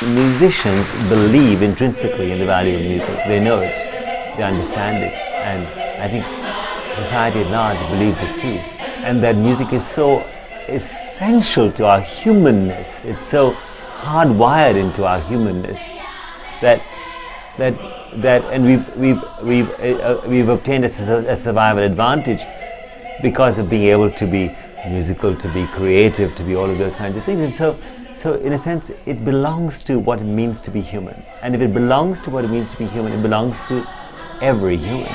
musicians believe intrinsically in the value of music. They know it, they understand it, and I think society at large believes it too. And that music is so essential to our humanness. It's so hardwired into our humanness that and we've obtained a survival advantage because of being able to be musical, to be creative, to be all of those kinds of things. And so in a sense, it belongs to what it means to be human. And if it belongs to what it means to be human, it belongs to every human.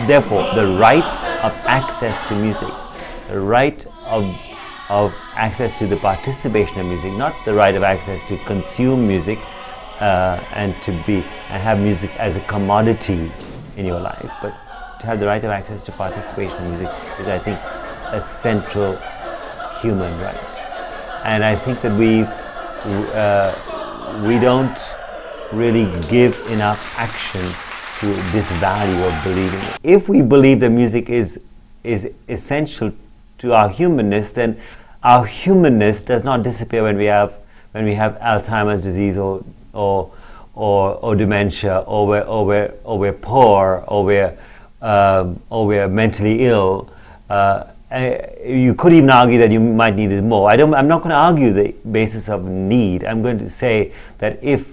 Therefore, the right of access to music, the right of access to the participation of music, not the right of access to consume music and have music as a commodity in your life, but to have the right of access to participation in music is, I think, a central human right. And I think that we don't really give enough action to this value of believing it. If we believe that music is essential to our humanness, then our humanness does not disappear when we have Alzheimer's disease or dementia, or we're poor, or we're mentally ill. You could even argue that you might need it more. I'm not going to argue the basis of need. I'm going to say that if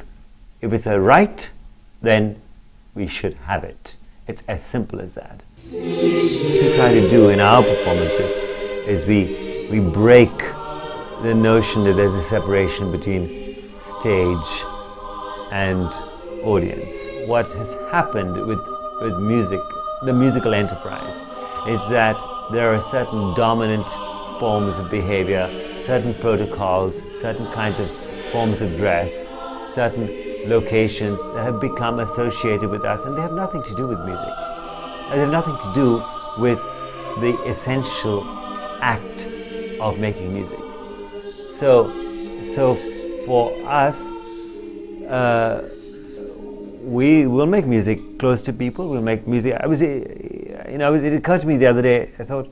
it's a right, then we should have it. It's as simple as that. What we try to do in our performances is we break the notion that there's a separation between stage and audience. What has happened with music, the musical enterprise, is that there are certain dominant forms of behavior, certain protocols, certain kinds of forms of dress, certain locations that have become associated with us, and they have nothing to do with music. They have nothing to do with the essential act of making music. So for us, we will make music close to people. We'll make music. It occurred to me the other day. I thought,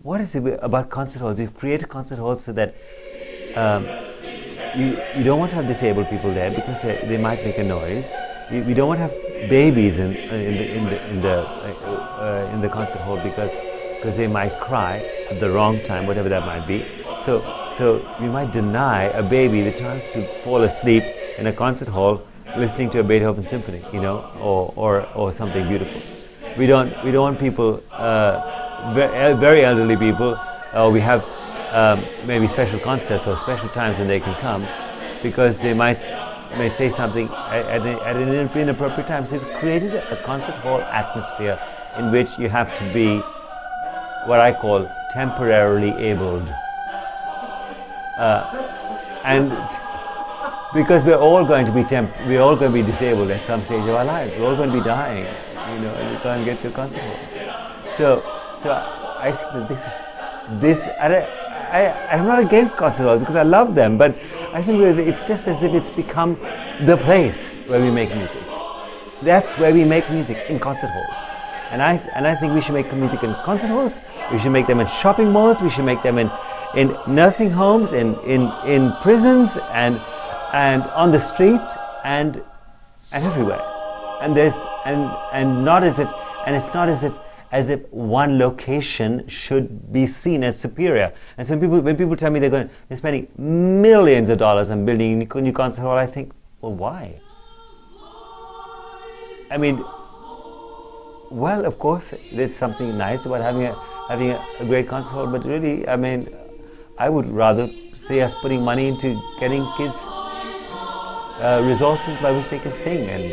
what is it about concert halls? We've created concert halls so that you don't want to have disabled people there because they might make a noise. We don't want to have babies in the concert hall because they might cry at the wrong time, whatever that might be. So we might deny a baby the chance to fall asleep in a concert hall listening to a Beethoven symphony, or something beautiful. We don't want people, very elderly people. We have maybe special concerts or special times when they can come, because they may say something at an inappropriate time. So we've created a concert hall atmosphere in which you have to be what I call temporarily abled, and because we're all going to be disabled at some stage of our lives. We're all going to be dying, and we can't get to a concert hall. So I think that I'm not against concert halls because I love them, but I think it's just as if it's become the place where we make music. That's where we make music, in concert halls. And I think we should make music in concert halls. We should make them in shopping malls. We should make them in nursing homes, in prisons, and on the street, and everywhere. And it's not as if one location should be seen as superior. And so when people tell me they're spending millions of dollars on building a new concert hall, I think, well, why? I mean, well, of course, there's something nice about having a great concert hall, but really, I mean, I would rather see us putting money into getting kids resources by which they can sing and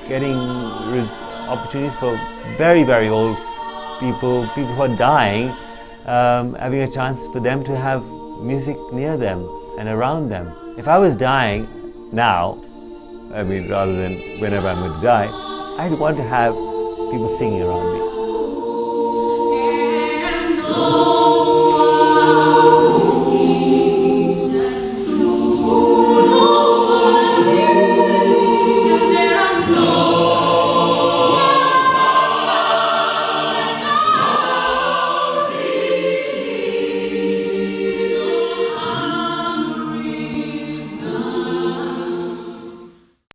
getting opportunities for very, very old people who are dying, having a chance for them to have music near them and around them. If I was dying now, I mean, rather than whenever I'm going to die, I'd want to have people singing around me.